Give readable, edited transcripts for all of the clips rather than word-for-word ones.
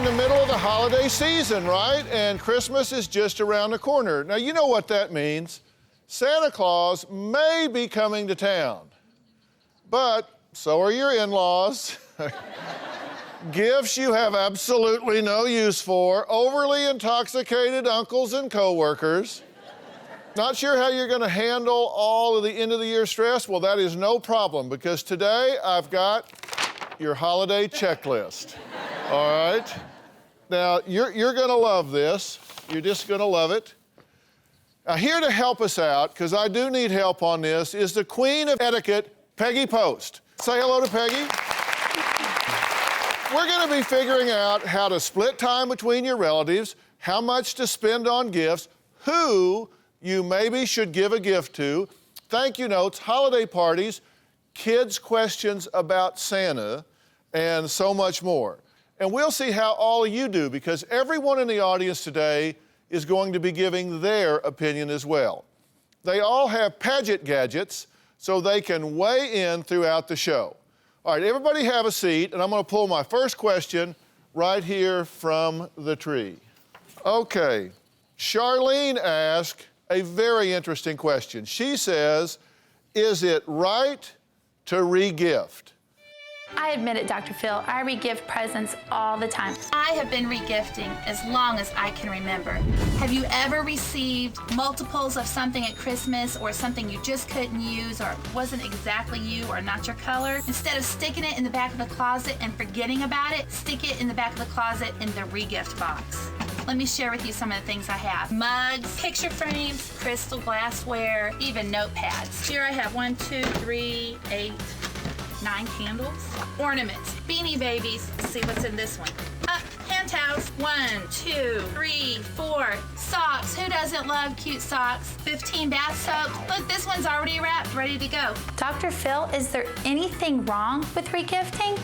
in the middle of the holiday season, right? And Christmas is just around the corner. Now, you know what that means. Santa Claus may be coming to town, but so are your in-laws. Gifts you have absolutely no use for, overly intoxicated uncles and coworkers. Not sure how you're gonna handle all of the end of the year stress? Well, that is no problem, because today I've got your holiday checklist. All right? Now, you're gonna love this. You're just gonna love it. Now, here to help us out, because I do need help on this, is the queen of etiquette, Peggy Post. Say hello to Peggy. We're gonna be figuring out how to split time between your relatives, how much to spend on gifts, who you maybe should give a gift to, thank you notes, holiday parties, kids' questions about Santa, and so much more. And we'll see how all of you do, because everyone in the audience today is going to be giving their opinion as well. They all have pageant gadgets, so they can weigh in throughout the show. All right, everybody have a seat, and I'm gonna pull my first question right here from the tree. Okay, Charlene asked a very interesting question. She says, is it right to re-gift? I admit it, Dr. Phil, I re-gift presents all the time. I have been regifting as long as I can remember. Have you ever received multiples of something at Christmas, or something you just couldn't use, or wasn't exactly you, or not your color? Instead of sticking it in the back of the closet and forgetting about it, stick it in the back of the closet in the regift box. Let me share with you some of the things I have. Mugs, picture frames, crystal glassware, even notepads. Here I have 1, 2, 3, 8, 9 candles. Ornaments, beanie babies. Let's see what's in this one. Hand towels. 1, 2, 3, 4. Socks. Who doesn't love cute socks? 15 bath soaps. Look, this one's already wrapped, ready to go. Dr. Phil, is there anything wrong with regifting?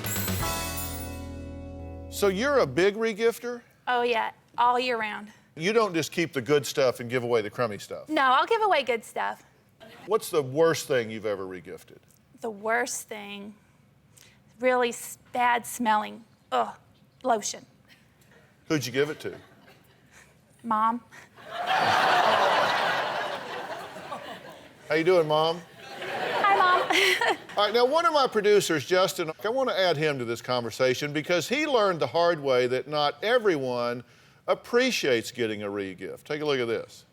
So you're a big regifter? Oh yeah, all year round. You don't just keep the good stuff and give away the crummy stuff. No, I'll give away good stuff. What's the worst thing you've ever regifted? The worst thing, really bad smelling, lotion. Who'd you give it to? Mom. How you doing, Mom? Hi, Mom. All right, now one of my producers, Justin, I want to add him to this conversation because he learned the hard way that not everyone appreciates getting a re-gift. Take a look at this.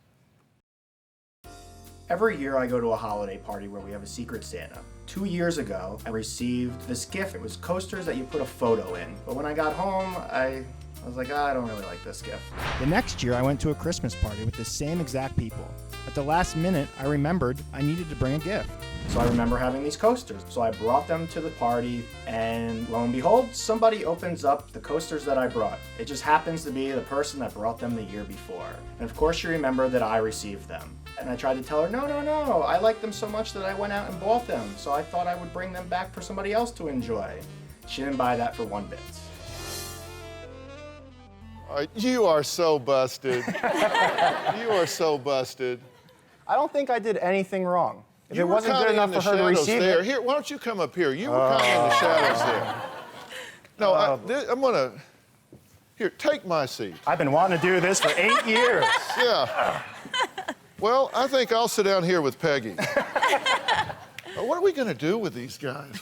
Every year I go to a holiday party where we have a secret Santa. 2 years ago, I received this gift. It was coasters that you put a photo in. But when I got home, I was like, I don't really like this gift. The next year, I went to a Christmas party with the same exact people. At the last minute, I remembered I needed to bring a gift. So I remember having these coasters. So I brought them to the party, and lo and behold, somebody opens up the coasters that I brought. It just happens to be the person that brought them the year before. And of course, you remember that I received them. And I tried to tell her, no, I like them so much that I went out and bought them. So I thought I would bring them back for somebody else to enjoy. She didn't buy that for 1 bit. You are so busted. You are so busted. I don't think I did anything wrong. If You it were wasn't good kinda enough in the for her to shadows receive there. it. Here, why don't you come up here? You were kind of in the shadows there. No, I'm gonna, here, take my seat. I've been wanting to do this for 8 years. Yeah. Well, I think I'll sit down here with Peggy. What are we gonna do with these guys?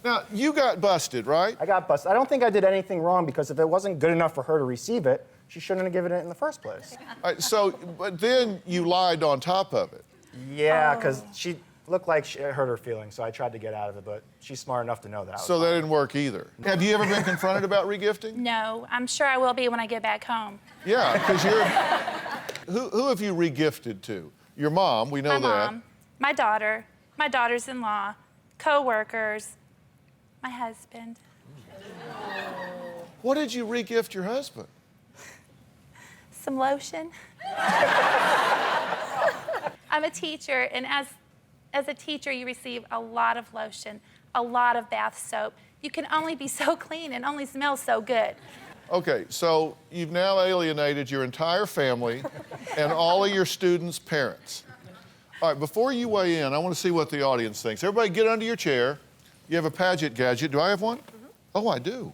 Now, you got busted, right? I got busted. I don't think I did anything wrong, because if it wasn't good enough for her to receive it, she shouldn't have given it in the first place. All right, so, but then you lied on top of it. Yeah, because she looked like it hurt her feelings, so I tried to get out of it, but she's smart enough to know that. So that didn't work either. Have you ever been confronted about regifting? No, I'm sure I will be when I get back home. Yeah, because you're... Who have you regifted to? Your mom, we know My that. mom, my daughter, my daughters-in-law, co-workers, my husband. What did you regift your husband? Some lotion. I'm a teacher, and as a teacher, you receive a lot of lotion, a lot of bath soap. You can only be so clean and only smell so good. Okay, so you've now alienated your entire family and all of your students' parents. All right, before you weigh in, I want to see what the audience thinks. Everybody get under your chair. You have a pageant gadget. Do I have one? Oh, I do.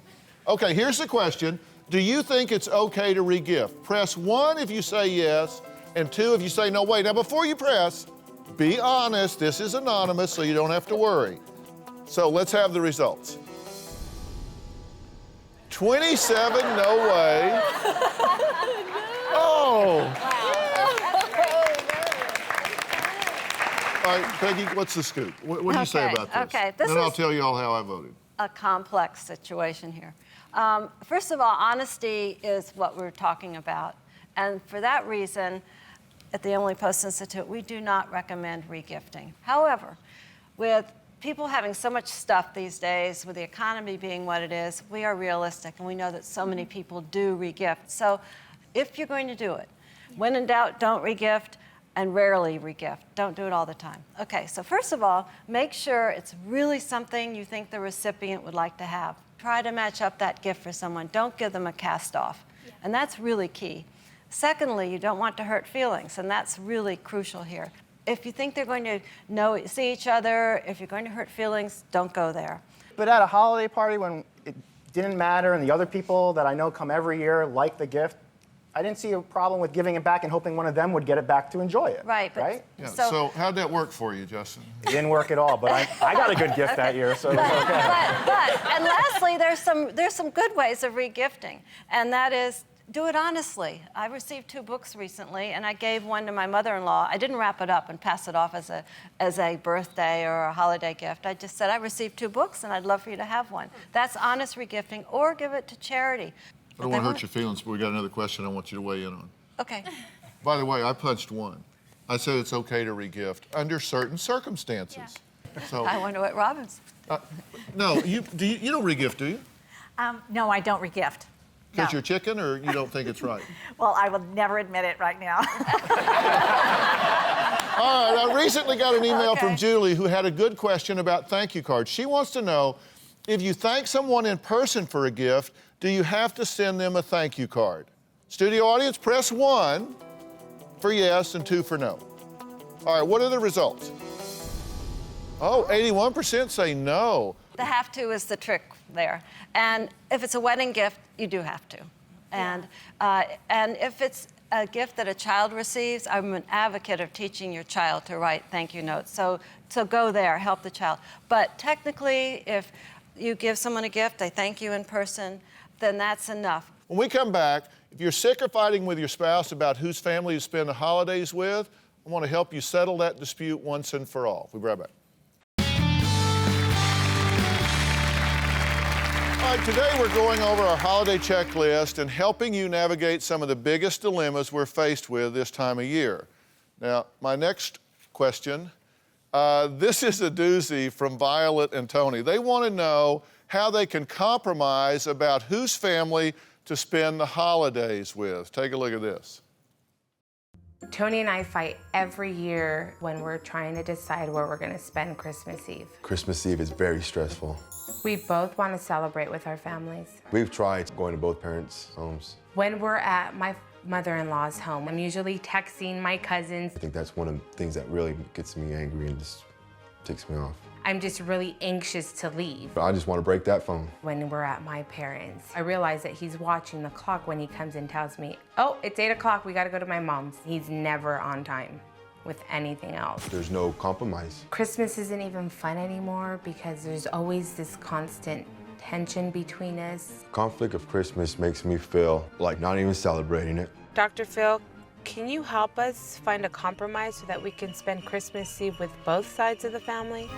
Okay, here's the question. Do you think it's okay to regift? Press 1 if you say yes, and 2 if you say no. Wait, now before you press, be honest. This is anonymous, so you don't have to worry. So let's have the results. 27, no way. Oh. All right, Peggy, what's the scoop? What do you say about this? Okay, this and then I'll is tell you all how I voted. a complex situation here. First of all, honesty is what we're talking about. And for that reason, at the Emily Post Institute, we do not recommend regifting. However, with people having so much stuff these days, with the economy being what it is, we are realistic, and we know that so many people do regift. So if you're going to do it, when in doubt, don't regift, and rarely regift. Don't do it all the time. Okay, so first of all, make sure it's really something you think the recipient would like to have. Try to match up that gift for someone. Don't give them a cast-off. And that's really key. Secondly, you don't want to hurt feelings, and that's really crucial here. If you think they're going to see each other, if you're going to hurt feelings, don't go there. But at a holiday party when it didn't matter and the other people that I know come every year like the gift, I didn't see a problem with giving it back and hoping one of them would get it back to enjoy it. Right. But right? Yeah, so how'd that work for you, Justin? It didn't work at all, but I got a good gift that year, so it was okay. And lastly, there's some good ways of regifting, and that is do it honestly. I received 2 books recently, and I gave one to my mother-in-law. I didn't wrap it up and pass it off as a birthday or a holiday gift. I just said, I received 2 books, and I'd love for you to have one. That's honest regifting, or give it to charity. I don't want to hurt your feelings, but we got another question I want you to weigh in on. Okay. By the way, I punched 1. I said it's okay to regift under certain circumstances. Yeah. So I wonder what Robin's. no, you don't regift, do you? No, I don't regift. Because No. you're chicken, or you don't think it's right? Well, I will never admit it right now. All right, I recently got an email from Okay. Julie who had a good question about thank you cards. She wants to know, if you thank someone in person for a gift, do you have to send them a thank you card? Studio audience, press 1 for yes and 2 for no. All right, what are the results? Oh, 81% say no. The have to is the trick there. And if it's a wedding gift, you do have to. And if it's a gift that a child receives, I'm an advocate of teaching your child to write thank you notes. So go there, help the child. But technically, if you give someone a gift, they thank you in person, then that's enough. When we come back, if you're sick of fighting with your spouse about whose family you spend the holidays with, I want to help you settle that dispute once and for all. We'll be right back. All right, today we're going over our holiday checklist and helping you navigate some of the biggest dilemmas we're faced with this time of year. Now, my next question, this is a doozy from Violet and Tony. They want to know how they can compromise about whose family to spend the holidays with. Take a look at this. Tony and I fight every year when we're trying to decide where we're going to spend Christmas Eve. Christmas Eve is very stressful. We both want to celebrate with our families. We've tried going to both parents' homes. When we're at my mother-in-law's home, I'm usually texting my cousins. I think that's one of the things that really gets me angry and just ticks me off. I'm just really anxious to leave. I just want to break that phone. When we're at my parents', I realize that he's watching the clock when he comes and tells me, oh, it's 8 o'clock, we got to go to my mom's. He's never on time with anything else. There's no compromise. Christmas isn't even fun anymore because there's always this constant tension between us. Conflict of Christmas makes me feel like not even celebrating it. Dr. Phil, can you help us find a compromise so that we can spend Christmas Eve with both sides of the family?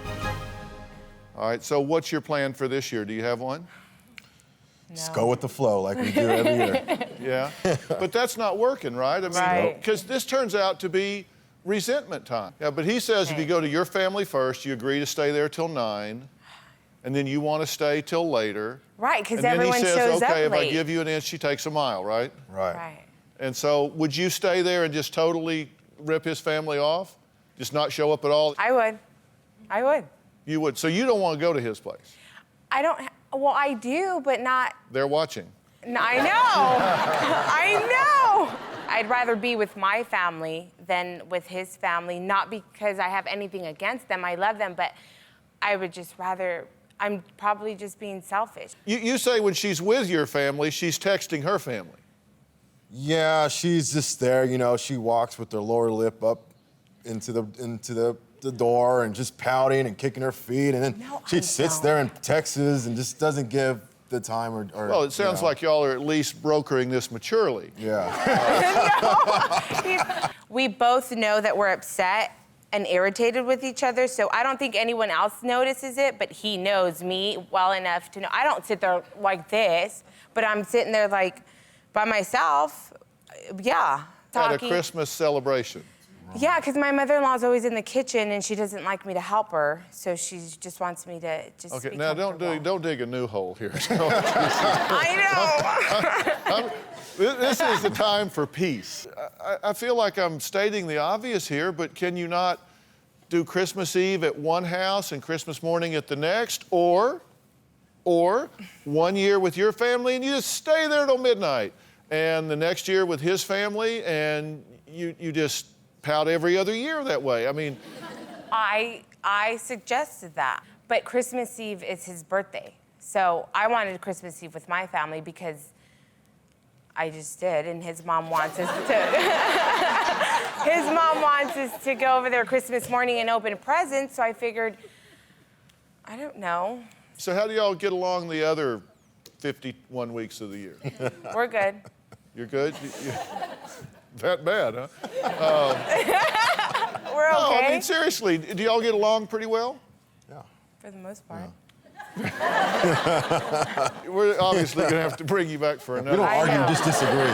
All right, so what's your plan for this year? Do you have one? Just go with the flow like we do every year. Yeah, but that's not working, right? I mean, Right. because this turns out to be resentment time. Yeah, but he says if you go to your family first, you agree to stay there till 9, and then you want to stay till later. Right, because And then everyone he says, shows okay, up if late. I give you an inch, she takes a mile, right? Right. And so would you stay there and just totally rip his family off? Just not show up at all? I would. You would. So you don't want to go to his place? Well, I do, but not. They're watching. No, I know. I know. I'd rather be with my family than with his family, not because I have anything against them. I love them, but I would just rather I'm probably just being selfish. You say when she's with your family, she's texting her family. Yeah, she's just there, you know, she walks with her lower lip up into the door and just pouting and kicking her feet, and then she sits there and texts and just doesn't give the time or well, it sounds like y'all are at least brokering this maturely. Yeah. We both know that we're upset and irritated with each other, so I don't think anyone else notices it, but he knows me well enough to know. I don't sit there like this, but I'm sitting there like by myself, yeah, talking. At a Christmas celebration. Yeah, because my mother-in-law's always in the kitchen and she doesn't like me to help her, so she just wants me to just Okay, be now comfortable. don't dig a new hole here. I know. This is the time for peace. I feel like I'm stating the obvious here, but can you not do Christmas Eve at one house and Christmas morning at the next, or 1 year with your family and you just stay there till midnight, and the next year with his family and you just pout every other year that way? I mean, I suggested that, but Christmas Eve is his birthday, so I wanted Christmas Eve with my family because I just did, and his mom wants us to go over there Christmas morning and open presents, so I figured, I don't know. so how do y'all get along the other 51 weeks of the year? We're good. You're good? That bad, huh? We're okay. No, I mean, seriously, do y'all get along pretty well? Yeah. For the most part. We're obviously going to have to bring you back for another. We don't argue, know. just disagree.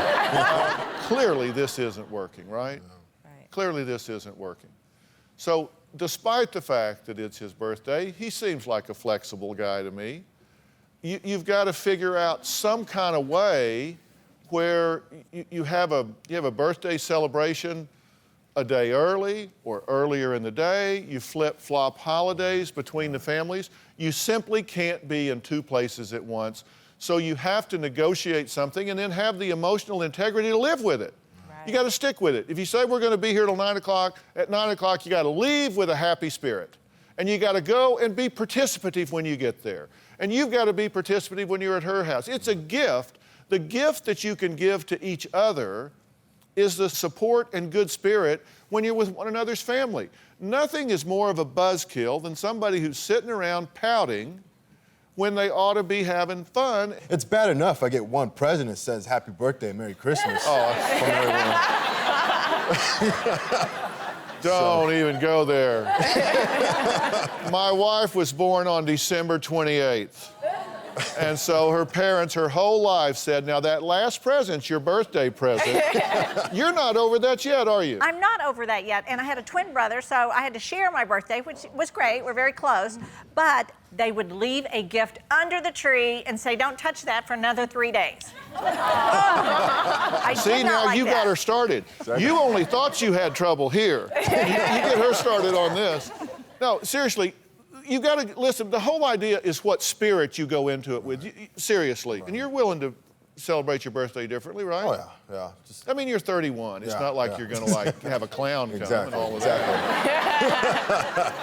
Clearly, this isn't working, right? Right. Clearly, this isn't working. So, despite the fact that it's his birthday, he seems like a flexible guy to me. You've got to figure out some kind of way where you have a birthday celebration a day early or earlier in the day. You flip-flop holidays between the families. You simply can't be in two places at once. So you have to negotiate something and then have the emotional integrity to live with it. Right. You got to stick with it. If you say we're going to be here till 9 o'clock, at 9 o'clock you got to leave with a happy spirit. And you got to go and be participative when you get there. And you've got to be participative when you're at her house. It's a gift. The gift that you can give to each other is the support and good spirit when you're with one another's family. Nothing is more of a buzzkill than somebody who's sitting around pouting when they ought to be having fun. It's bad enough I get one present that says Happy Birthday and Merry Christmas from everyone. Don't even go there. My wife was born on December 28th. And so her parents, her whole life said, now that last present's your birthday present. You're not over that yet, are you? I'm not over that yet, and I had a twin brother, so I had to share my birthday, which was great. We're very close, but they would leave a gift under the tree and say, don't touch that for another 3 days. I See, did not now like you that. got her started. You only thought you had trouble here. You get her started on this. No, seriously, you got to listen. The whole idea is what spirit you go into it with. Seriously, right. And you're willing to celebrate your birthday differently, right? Oh yeah. I mean, you're 31. It's not like you're going to like have a clown come and all of that.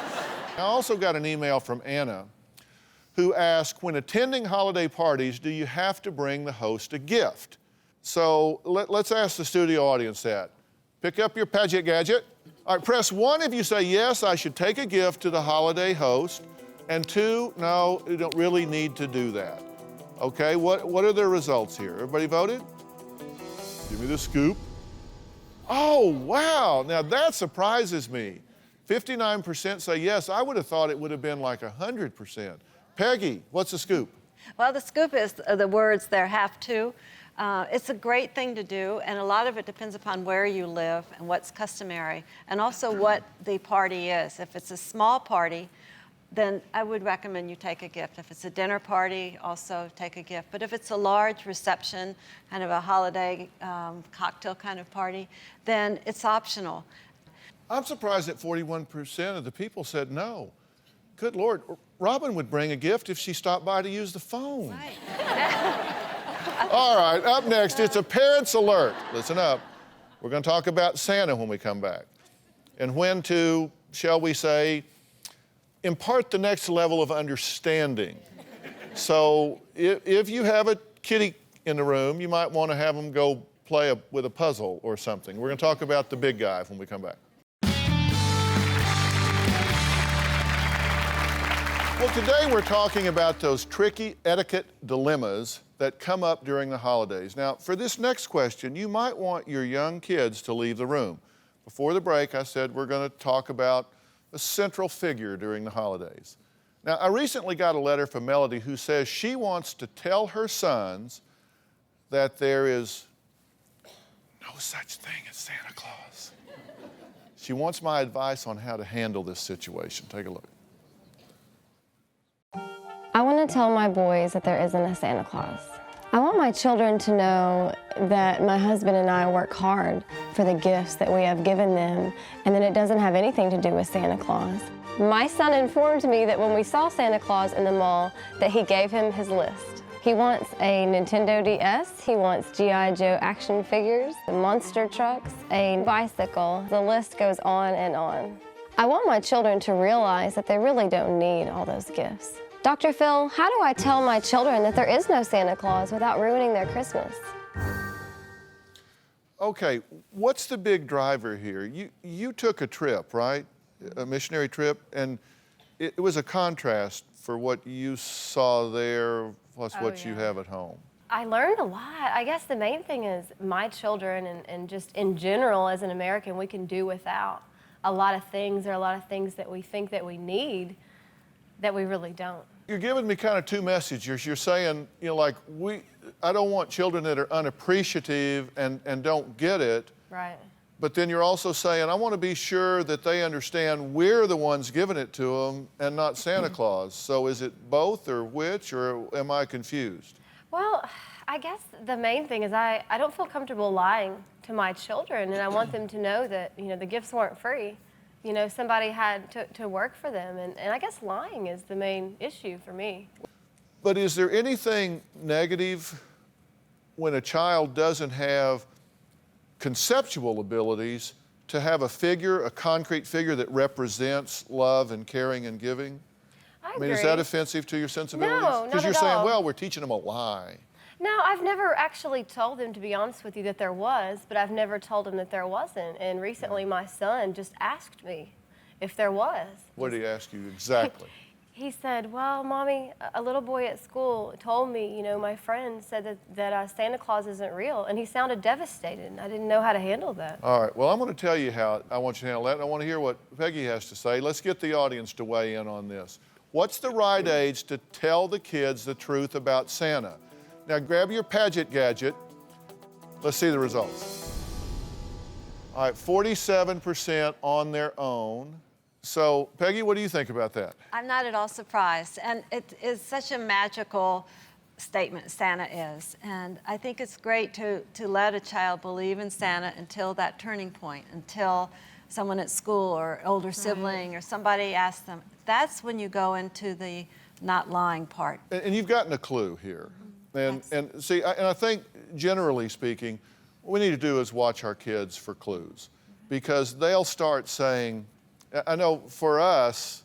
I also got an email from Anna, who asked, when attending holiday parties, do you have to bring the host a gift? So let's ask the studio audience that. Pick up your Padget gadget. All right, press 1 if you say, yes, I should take a gift to the holiday host. And 2, no, you don't really need to do that. Okay, what are the results here? Everybody voted? Give me the scoop. Oh, wow, now that surprises me. 59% say yes. I would have thought it would have been like 100%. Peggy, what's the scoop? Well, the scoop is the words there have to. It's a great thing to do, and a lot of it depends upon where you live and what's customary, and also what the party is. If it's a small party, then I would recommend you take a gift. If it's a dinner party, also take a gift. But if it's a large reception, kind of a holiday cocktail kind of party, then it's optional. I'm surprised that 41% of the people said no. Good Lord, Robin would bring a gift if she stopped by to use the phone. Right. All right, up next, it's a Parents Alert. Listen up. We're going to talk about Santa when we come back. And when to, shall we say, impart the next level of understanding. So if you have a kitty in the room, you might want to have them go play with a puzzle or something. We're going to talk about the big guy when we come back. Well, today we're talking about those tricky etiquette dilemmas that come up during the holidays. Now, for this next question, you might want your young kids to leave the room. Before the break, I said we're going to talk about a central figure during the holidays. Now, I recently got a letter from Melody who says she wants to tell her sons that there is no such thing as Santa Claus. She wants my advice on how to handle this situation. Take a look. I want to tell my boys that there isn't a Santa Claus. I want my children to know that my husband and I work hard for the gifts that we have given them, and that it doesn't have anything to do with Santa Claus. My son informed me that when we saw Santa Claus in the mall, that he gave him his list. He wants a Nintendo DS, he wants G.I. Joe action figures, monster trucks, a bicycle. The list goes on and on. I want my children to realize that they really don't need all those gifts. Dr. Phil, how do I tell my children that there is no Santa Claus without ruining their Christmas? Okay, what's the big driver here? You took a trip, right? A missionary trip, and it was a contrast for what you saw there plus what you have at home. I learned a lot. I guess the main thing is my children and just in general as an American, we can do without a lot of things. There are a lot of things that we think that we need that we really don't. You're giving me kind of two messages. You're saying, you know, like, I don't want children that are unappreciative and don't get it. Right. But then you're also saying, I want to be sure that they understand we're the ones giving it to them and not Santa Claus. So is it both or which, or am I confused? Well, I guess the main thing is I don't feel comfortable lying to my children, and I want them to know that, you know, the gifts weren't free. You know, somebody had to work for them, and I guess lying is the main issue for me. But is there anything negative when a child doesn't have conceptual abilities to have a figure, a concrete figure that represents love and caring and giving? I mean, is that offensive to your sensibilities? No, not because you're at saying, all. well, we're teaching them a lie. No, I've never actually told them, to be honest with you, that there was, but I've never told them that there wasn't. And recently my son just asked me if there was. What did he ask you exactly? He said, well, Mommy, a little boy at school told me, you know, my friend said that Santa Claus isn't real. And he sounded devastated, and I didn't know how to handle that. All right, well, I'm going to tell you how I want you to handle that, and I want to hear what Peggy has to say. Let's get the audience to weigh in on this. What's the right age to tell the kids the truth about Santa? Now, grab your Paget gadget. Let's see the results. All right, 47% on their own. So, Peggy, what do you think about that? I'm not at all surprised. And it is such a magical statement, Santa is. And I think it's great to let a child believe in Santa until that turning point, until someone at school or older sibling or somebody asks them. That's when you go into the not lying part. And you've gotten a clue here. And see, I think, generally speaking, what we need to do is watch our kids for clues, because they'll start saying, I know for us,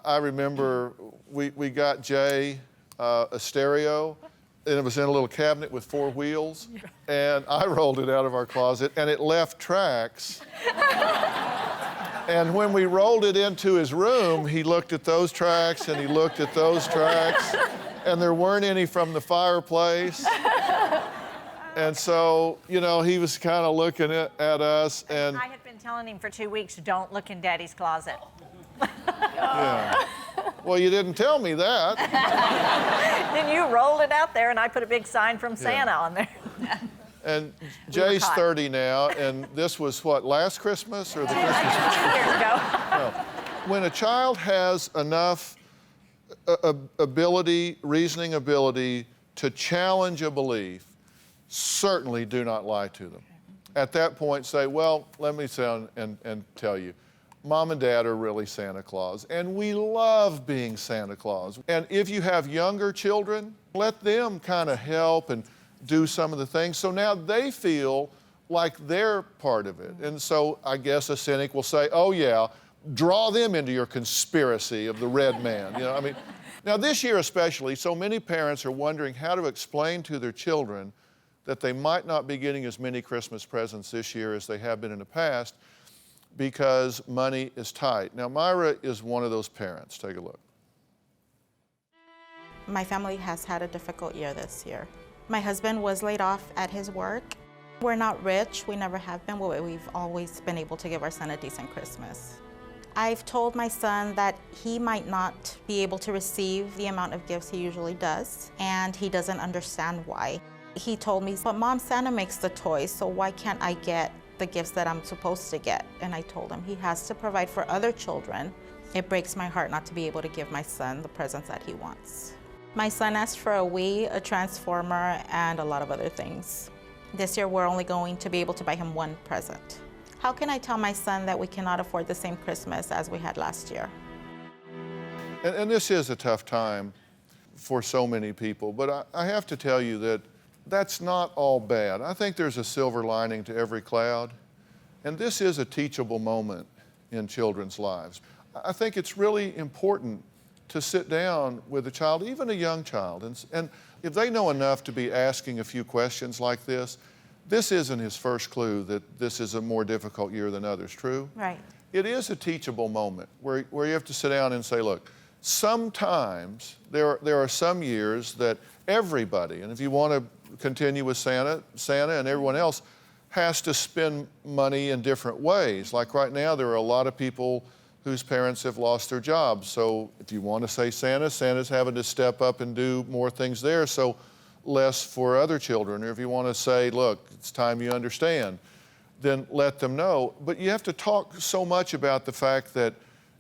I remember we got Jay a stereo, and it was in a little cabinet with 4 wheels, and I rolled it out of our closet, and it left tracks. And when we rolled it into his room, he looked at those tracks, and he looked at those tracks, and there weren't any from the fireplace. And so, you know, he was kind of looking at us, and I had been telling him for 2 weeks, don't look in Daddy's closet. yeah. Well, you didn't tell me that. Then you rolled it out there, and I put a big sign from Santa on there. And Jay's 30 now, and this was what, last Christmas or the Christmas? 2 years ago. No. When a child has enough reasoning ability to challenge a belief, certainly do not lie to them. At that point, say, well, let me sound and tell you, Mom and Dad are really Santa Claus, and we love being Santa Claus. And if you have younger children, let them kind of help and do some of the things, so now they feel like they're part of it. And so I guess a cynic will say, oh yeah, draw them into your conspiracy of the red man. You know, I mean, now this year especially, so many parents are wondering how to explain to their children that they might not be getting as many Christmas presents this year as they have been in the past because money is tight. Now, Myra is one of those parents. Take a look. My family has had a difficult year this year. My husband was laid off at his work. We're not rich, we never have been, but we've always been able to give our son a decent Christmas. I've told my son that he might not be able to receive the amount of gifts he usually does, and he doesn't understand why. He told me, but Mom, Santa makes the toys, so why can't I get the gifts that I'm supposed to get? And I told him he has to provide for other children. It breaks my heart not to be able to give my son the presents that he wants. My son asked for a Wii, a Transformer, and a lot of other things. This year, we're only going to be able to buy him one present. How can I tell my son that we cannot afford the same Christmas as we had last year? And this is a tough time for so many people, but I have to tell you that that's not all bad. I think there's a silver lining to every cloud, and this is a teachable moment in children's lives. I think it's really important to sit down with a child, even a young child, and if they know enough to be asking a few questions like this isn't his first clue that this is a more difficult year than others, true? Right. It is a teachable moment where you have to sit down and say, look, sometimes there are some years that everybody, and if you want to continue with Santa and everyone else, has to spend money in different ways. Like right now, there are a lot of people whose parents have lost their jobs. So if you want to say Santa's having to step up and do more things there, so less for other children. Or if you want to say, look, it's time you understand, then let them know. But you have to talk so much about the fact that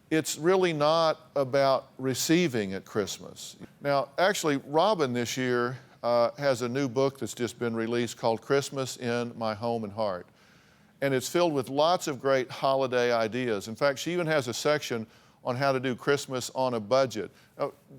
it's really not about receiving at Christmas. Now, actually, Robin this year has a new book that's just been released called Christmas in My Home and Heart. And it's filled with lots of great holiday ideas. In fact, she even has a section on how to do Christmas on a budget.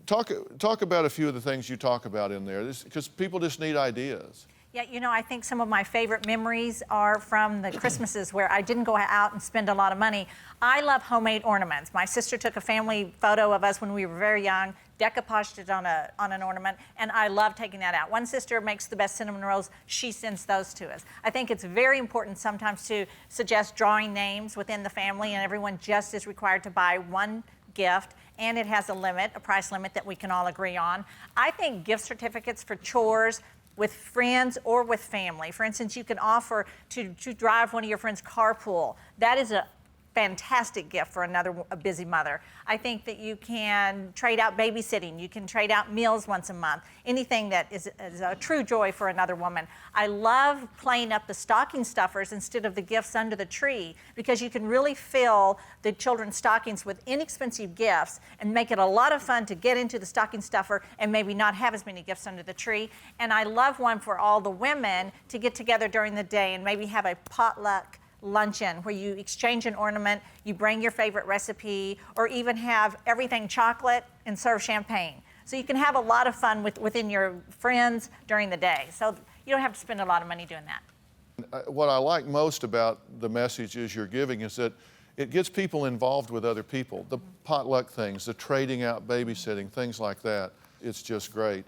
Talk about a few of the things you talk about in there, because people just need ideas. Yeah, you know, I think some of my favorite memories are from the Christmases where I didn't go out and spend a lot of money. I love homemade ornaments. My sister took a family photo of us when we were very young, decoupaged it on an ornament, and I love taking that out. One sister makes the best cinnamon rolls. She sends those to us. I think it's very important sometimes to suggest drawing names within the family, and everyone just is required to buy one gift, and it has a limit, a price limit that we can all agree on. I think gift certificates for chores with friends or with family. For instance, you can offer to drive one of your friends' carpool. That is a fantastic gift for a busy mother. I think that you can trade out babysitting. You can trade out meals once a month. Anything that is a true joy for another woman. I love playing up the stocking stuffers instead of the gifts under the tree, because you can really fill the children's stockings with inexpensive gifts and make it a lot of fun to get into the stocking stuffer and maybe not have as many gifts under the tree. And I love one for all the women to get together during the day and maybe have a potluck luncheon where you exchange an ornament, you bring your favorite recipe, or even have everything chocolate and serve champagne. So you can have a lot of fun within your friends during the day. So you don't have to spend a lot of money doing that. What I like most about the messages you're giving is that it gets people involved with other people. The potluck things, the trading out babysitting, things like that. It's just great.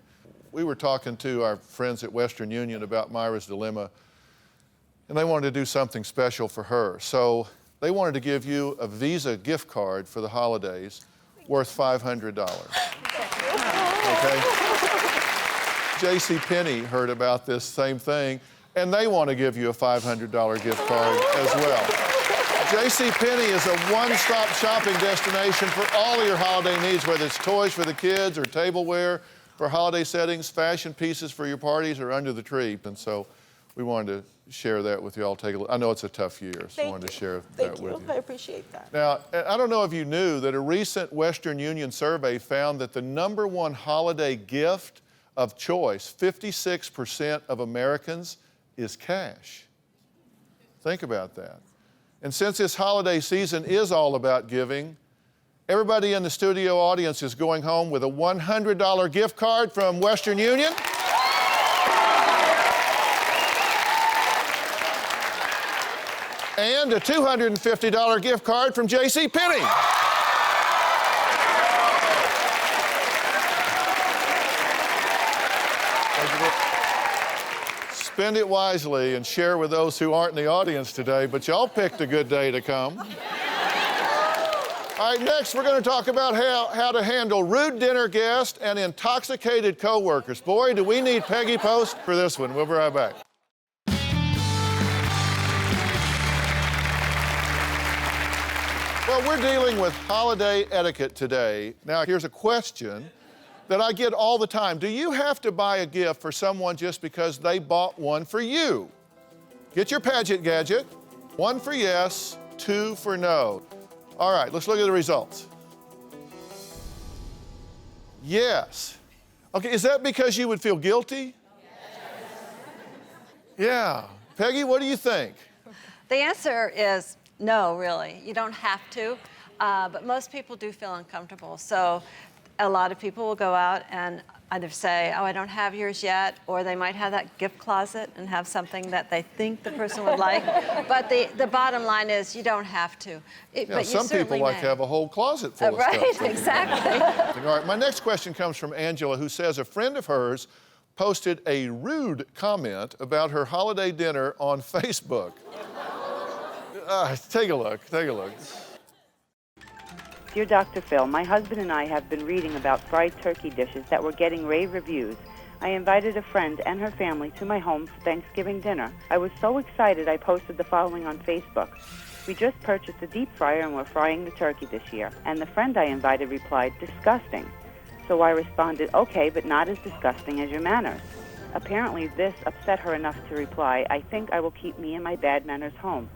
We were talking to our friends at Western Union about Myra's dilemma, and they wanted to do something special for her. So they wanted to give you a Visa gift card for the holidays worth $500. Okay? J.C. Penney heard about this same thing, and they want to give you a $500 gift card as well. J.C. Penney is a one-stop shopping destination for all of your holiday needs, whether it's toys for the kids or tableware for holiday settings, fashion pieces for your parties, or under the tree. And so we wanted to share that with you all. Take a look. I know it's a tough year, so I wanted to share that with you. I appreciate that. Now, I don't know if you knew that a recent Western Union survey found that the #1 holiday gift of choice, 56% of Americans, is cash. Think about that. And since this holiday season is all about giving, everybody in the studio audience is going home with a $100 gift card from Western Union. and a $250 gift card from JCPenney. Spend it wisely and share with those who aren't in the audience today, but y'all picked a good day to come. All right, next we're going to talk about how to handle rude dinner guests and intoxicated coworkers. Boy, do we need Peggy Post for this one. We'll be right back. Well, we're dealing with holiday etiquette today. Now, here's a question that I get all the time. Do you have to buy a gift for someone just because they bought one for you? Get your Paget gadget. 1 for yes, 2 for no. All right, let's look at the results. Yes. Okay, is that because you would feel guilty? Yeah. Peggy, what do you think? The answer is no, really. You don't have to, but most people do feel uncomfortable. So a lot of people will go out and either say, oh, I don't have yours yet, or they might have that gift closet and have something that they think the person would like. But the bottom line is you don't have to. But some people like to have a whole closet full of stuff. Right, exactly. All right, my next question comes from Angela, who says a friend of hers posted a rude comment about her holiday dinner on Facebook. Take a look, take a look. Dear Dr. Phil, my husband and I have been reading about fried turkey dishes that were getting rave reviews. I invited a friend and her family to my home for Thanksgiving dinner. I was so excited I posted the following on Facebook. We just purchased a deep fryer and we're frying the turkey this year. And the friend I invited replied, disgusting. So I responded, okay, but not as disgusting as your manners. Apparently this upset her enough to reply, I think I will keep me and my bad manners home.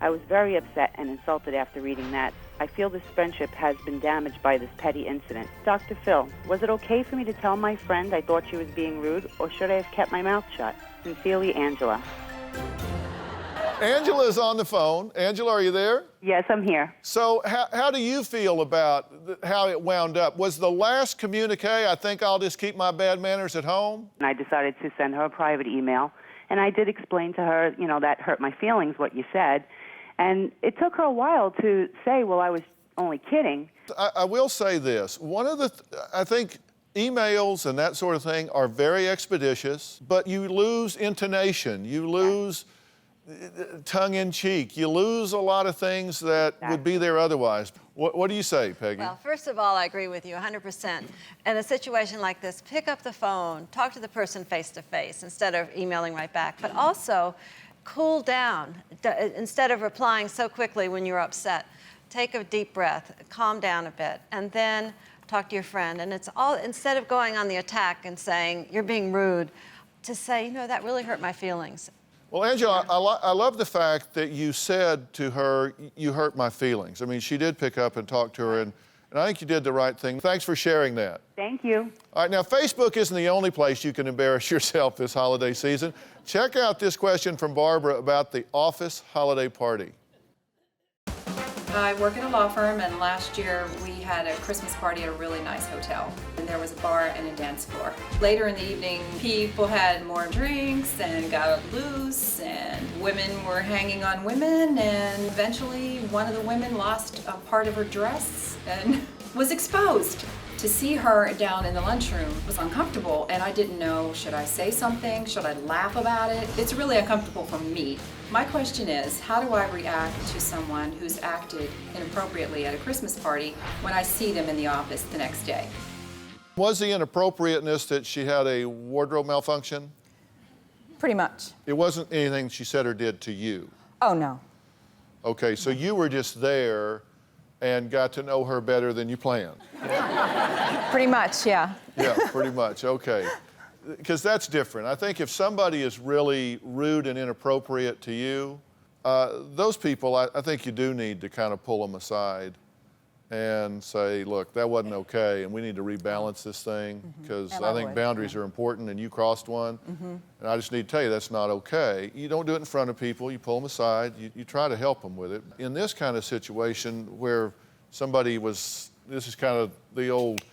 I was very upset and insulted after reading that. I feel this friendship has been damaged by this petty incident. Dr. Phil, was it okay for me to tell my friend I thought she was being rude, or should I have kept my mouth shut? Sincerely, Angela. Angela's on the phone. Angela, are you there? Yes, I'm here. So how do you feel about how it wound up? Was the last communique, I think I'll just keep my bad manners at home? And I decided to send her a private email, and I did explain to her, you know, that hurt my feelings, what you said. And it took her a while to say, well, I was only kidding. I will say this. One of I think emails and that sort of thing are very expeditious, but you lose intonation. You lose tongue-in-cheek. You lose a lot of things that would be there otherwise. What do you say, Peggy? Well, first of all, I agree with you 100%. In a situation like this, pick up the phone, talk to the person face-to-face instead of emailing right back. But also, cool down. Instead of replying so quickly when you're upset, take a deep breath, calm down a bit, and then talk to your friend. And it's all, instead of going on the attack and saying, you're being rude, to say, you know, that really hurt my feelings. Well, Angela, I love the fact that you said to her, you hurt my feelings. I mean, she did pick up and talk to her, and I think you did the right thing. Thanks for sharing that. Thank you. All right, now, Facebook isn't the only place you can embarrass yourself this holiday season. Check out this question from Barbara about the office holiday party. I work at a law firm, and last year we had a Christmas party at a really nice hotel. And there was a bar and a dance floor. Later in the evening, people had more drinks and got loose, and women were hanging on women, and eventually one of the women lost a part of her dress and was exposed. To see her down in the lunchroom was uncomfortable, and I didn't know, should I say something? Should I laugh about it? It's really uncomfortable for me. My question is, how do I react to someone who's acted inappropriately at a Christmas party when I see them in the office the next day? Was the inappropriateness that she had a wardrobe malfunction? Pretty much. It wasn't anything she said or did to you? Oh, no. Okay, so you were just there and got to know her better than you planned? Pretty much, yeah. Yeah, pretty much, okay. Because that's different. I think if somebody is really rude and inappropriate to you, those people, I think you do need to kind of pull them aside and say, look, that wasn't okay, and we need to rebalance this thing, because I think boundaries are important, and you crossed one, and I just need to tell you that's not okay. You don't do it in front of people. You pull them aside. You try to help them with it. In this kind of situation where somebody was, this is kind of the old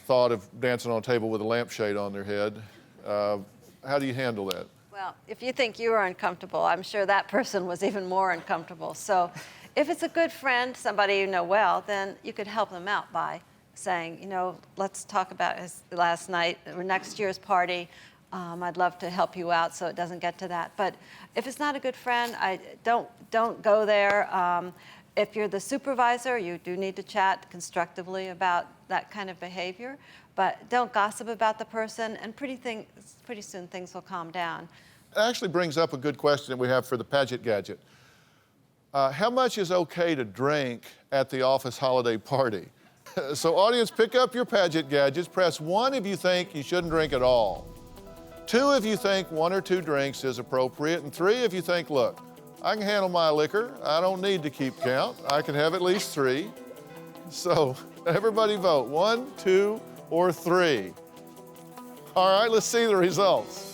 thought of dancing on a table with a lampshade on their head. How do you handle that? Well, Well, if you think you were uncomfortable, I'm sure that person was even more uncomfortable. So if it's a good friend, somebody you know well, then you could help them out by saying, you know, let's talk about his last night or next year's party. I'd love to help you out so it doesn't get to that. But if it's not a good friend, don't go there. If you're the supervisor, you do need to chat constructively about that kind of behavior. But don't gossip about the person, and pretty soon things will calm down. It actually brings up a good question that we have for the Paget Gadget. How much is okay to drink at the office holiday party? So audience, pick up your Paget Gadgets. Press 1 if you think you shouldn't drink at all. 2 if you think 1 or 2 drinks is appropriate. And 3 if you think, look, I can handle my liquor. I don't need to keep count. I can have at least 3. So everybody vote, 1, 2, or 3. All right, let's see the results.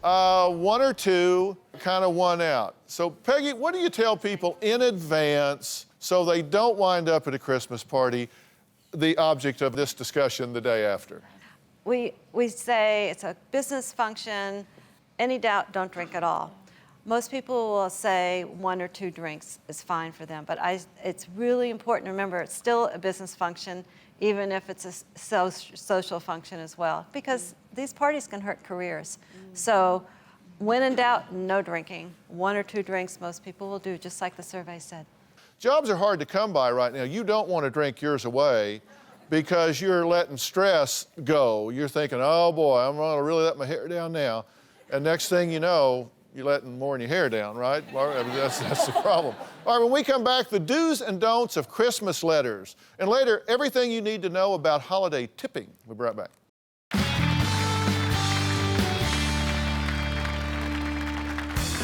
1 or 2 kind of won out. So Peggy, what do you tell people in advance so they don't wind up at a Christmas party, the object of this discussion the day after? We say it's a business function. Any doubt, don't drink at all. Most people will say 1 or 2 drinks is fine for them, but it's really important to remember it's still a business function, even if it's a social function as well, because these parties can hurt careers. So when in doubt, no drinking. 1 or 2 drinks most people will do, just like the survey said. Jobs are hard to come by right now. You don't want to drink yours away because you're letting stress go. You're thinking, oh boy, I'm going to really let my hair down now. And next thing you know, you're letting more in your hair down, right? Well, I mean, that's the problem. All right, when we come back, the do's and don'ts of Christmas letters. And later, everything you need to know about holiday tipping. We'll be right back.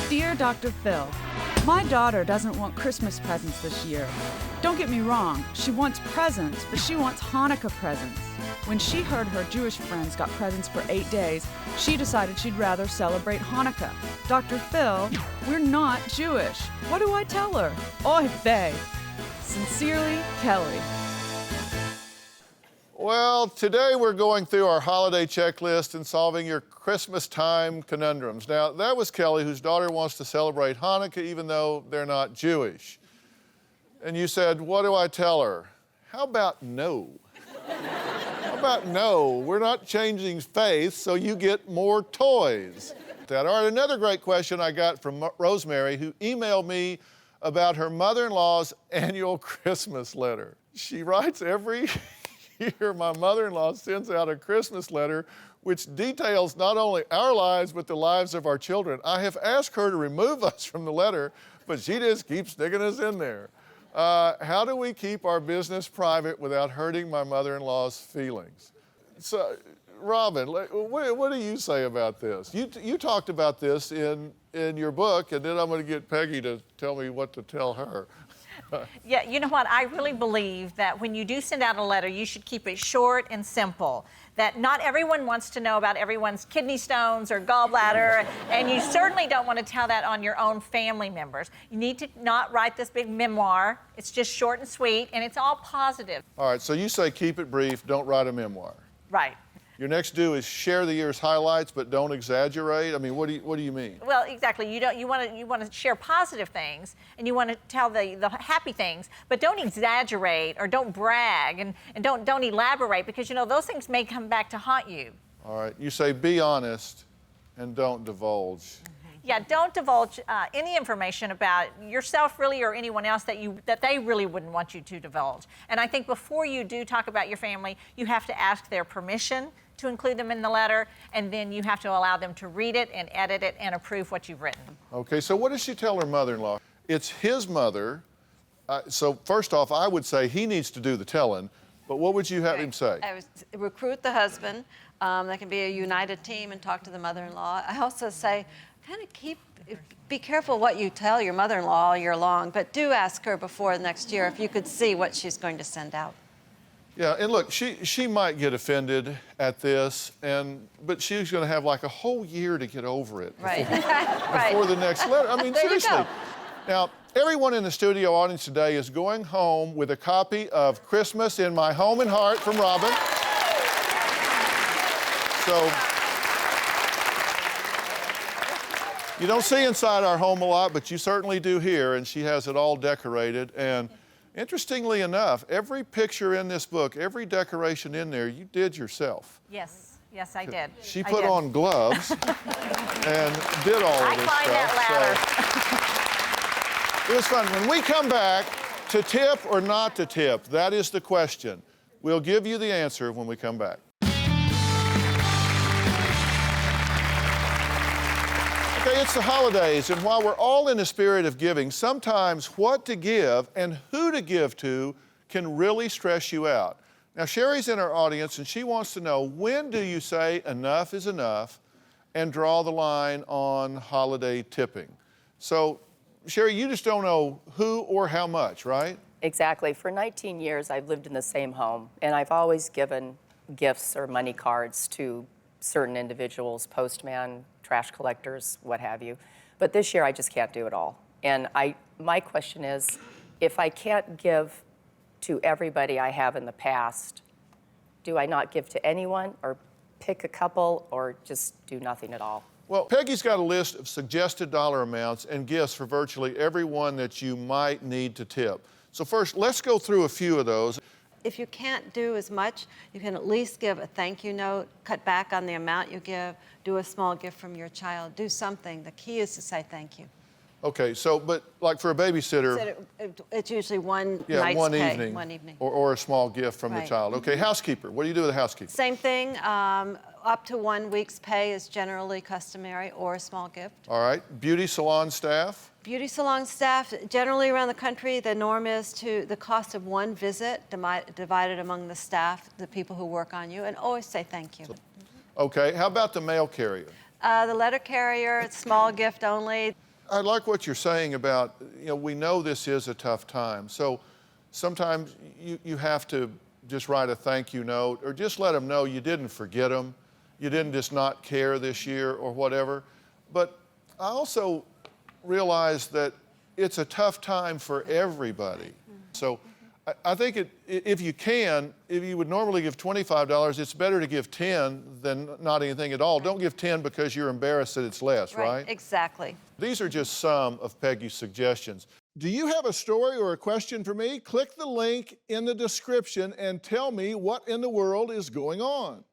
Dear Dr. Phil, my daughter doesn't want Christmas presents this year. Don't get me wrong, she wants presents, but she wants Hanukkah presents. When she heard her Jewish friends got presents for 8 days, she decided she'd rather celebrate Hanukkah. Dr. Phil, we're not Jewish. What do I tell her? Oy vey. Sincerely, Kelly. Well, today we're going through our holiday checklist and solving your Christmas time conundrums. Now, that was Kelly, whose daughter wants to celebrate Hanukkah even though they're not Jewish. And you said, what do I tell her? How about no? How about no? We're not changing faith, so you get more toys. All right, another great question I got from Rosemary, who emailed me about her mother-in-law's annual Christmas letter. She writes every year, my mother-in-law sends out a Christmas letter which details not only our lives, but the lives of our children. I have asked her to remove us from the letter, but she just keeps sticking us in there. How do we keep our business private without hurting my mother-in-law's feelings? So, Robin, what do you say about this? You talked about this in your book, and then I'm going to get Peggy to tell me what to tell her. Yeah, you know what? I really believe that when you do send out a letter, you should keep it short and simple. That not everyone wants to know about everyone's kidney stones or gallbladder, and you certainly don't want to tell that on your own family members. You need to not write this big memoir. It's just short and sweet, and it's all positive. All right, so you say keep it brief, don't write a memoir. Right. Your next do is share the year's highlights, but don't exaggerate. I mean, what do you mean? Well, exactly. You want to share positive things, and you want to tell the happy things, but don't exaggerate or don't brag and don't elaborate, because those things may come back to haunt you. All right. You say be honest and don't divulge. Yeah, don't divulge any information about yourself, really, or anyone else that they really wouldn't want you to divulge. And I think before you do talk about your family, you have to ask their permission to include them in the letter, and then you have to allow them to read it and edit it and approve what you've written. Okay, so what does she tell her mother-in-law? It's his mother. So first off, I would say he needs to do the telling, but what would you have him say? I would recruit the husband. That can be a united team, and talk to the mother-in-law. I also say, kind of be careful what you tell your mother-in-law all year long, but do ask her before next year if you could see what she's going to send out. Yeah, and look, she might get offended at this, but she's going to have like a whole year to get over it before the next letter. I mean, seriously. Now, everyone in the studio audience today is going home with a copy of Christmas in My Home and Heart from Robin. So You don't see inside our home a lot, but you certainly do here, and she has it all decorated. And interestingly enough, every picture in this book, every decoration in there, you did yourself. Yes, yes, I did. She put on gloves and did all of this stuff. I climbed that ladder. So, it was fun. When we come back, to tip or not to tip, that is the question. We'll give you the answer when we come back. Okay, it's the holidays, and while we're all in the spirit of giving, sometimes what to give and who to give to can really stress you out. Now, Sherry's in our audience, and she wants to know, when do you say enough is enough and draw the line on holiday tipping? So, Sherry, you just don't know who or how much, right? Exactly. For 19 years, I've lived in the same home, and I've always given gifts or money cards to certain individuals, postman, trash collectors, what have you. But this year, I just can't do it all. And my question is, if I can't give to everybody I have in the past, do I not give to anyone, or pick a couple, or just do nothing at all? Well, Peggy's got a list of suggested dollar amounts and gifts for virtually everyone that you might need to tip. So first, let's go through a few of those. If you can't do as much, you can at least give a thank you note, cut back on the amount you give, do a small gift from your child, do something. The key is to say thank you. Okay, so, but like for a babysitter, It's usually one yeah, night's one pay, evening, one evening. Or a small gift from the Right. child. Okay, housekeeper, what do you do with a housekeeper? Same thing, up to 1 week's pay is generally customary, or a small gift. All right, beauty salon staff? Beauty salon staff, generally around the country, the norm is to the cost of one visit divided among the staff, the people who work on you, and always say thank you. Okay, how about the mail carrier? The letter carrier, small gift only. I like what you're saying about, we know this is a tough time. So sometimes you have to just write a thank you note, or just let them know you didn't forget them. You didn't just not care this year or whatever. But I also realize that it's a tough time for everybody. So I think if you would normally give $25, it's better to give 10 than not anything at all. Don't give 10 because you're embarrassed that it's less, right? Exactly. These are just some of Peggy's suggestions. Do you have a story or a question for me? Click the link in the description and tell me what in the world is going on.